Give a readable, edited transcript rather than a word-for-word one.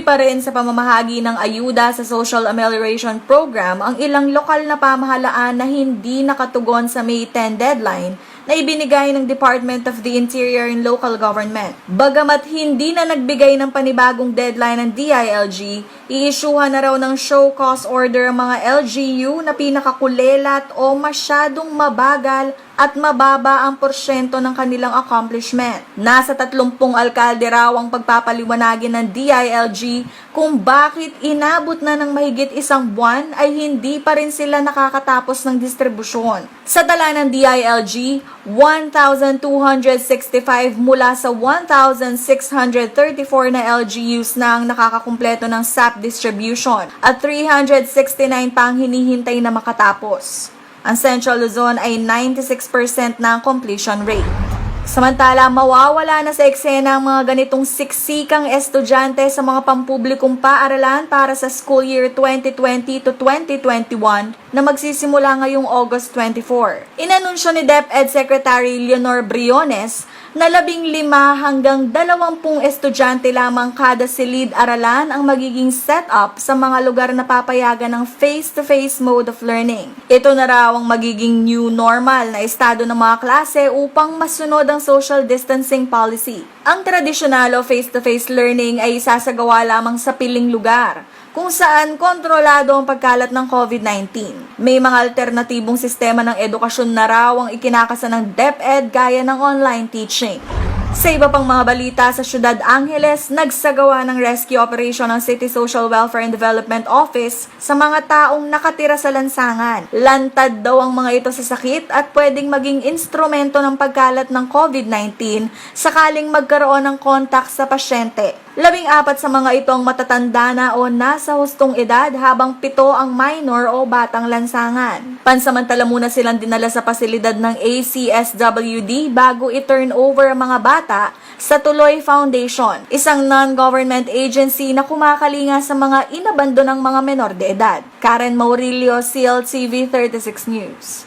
pa rin sa pamamahagi ng ayuda sa Social Amelioration Program ang ilang lokal na pamahalaan na hindi nakatugon sa May 10 deadline na ibinigay ng Department of the Interior and Local Government. Bagamat hindi na nagbigay ng panibagong deadline ng DILG, iisyuhan na raw ng show cause order ang mga LGU na pinakakulelat o masyadong mabagal at mababa ang porsyento ng kanilang accomplishment. Nasa 30 alkalde raw ang pagpapaliwanagin ng DILG kung bakit inabot na ng mahigit isang buwan ay hindi pa rin sila nakakatapos ng distribusyon. Sa tala ng DILG, 1,265 mula sa 1,634 na LGUs na ang nakakakumpleto ng SAP distribution at 369 pa ang hinihintay na makatapos. Ang Central Luzon ay 96% na ang completion rate. Samantala, mawawala na sa eksena ang mga ganitong siksikang estudyante sa mga pampublikong paaralan para sa school year 2020 to 2021 na magsisimula ngayong August 24. Inanunsyo ni DepEd Secretary Leonor Briones na 15 hanggang 20 estudyante lamang kada silid-aralan ang magiging set-up sa mga lugar na papayagan ng face-to-face mode of learning. Ito na raw ang magiging new normal na estado ng mga klase upang masunod ang social distancing policy. Ang tradisyonal o face-to-face learning ay isasagawa lamang sa piling lugar, kung saan kontrolado ang pagkalat ng COVID-19. May mga alternatibong sistema ng edukasyon na raw ang ikinakasa ng DepEd gaya ng online teaching. Sa iba pang mga balita, sa Ciudad Angeles, nagsagawa ng rescue operation ng City Social Welfare and Development Office sa mga taong nakatira sa lansangan. Lantad daw ang mga ito sa sakit at pwedeng maging instrumento ng pagkalat ng COVID-19 sakaling magkaroon ng kontak sa pasyente. 14 sa mga ito ang matatanda na o nasa hustong edad habang 7 ang minor o batang lansangan. Pansamantala muna silang dinala sa pasilidad ng ACSWD bago i-turn over ang mga bata sa Tuloy Foundation, isang non-government agency na kumakalinga sa mga inabandonang mga menor de edad. Karen Maurilio, CLTV 36 News.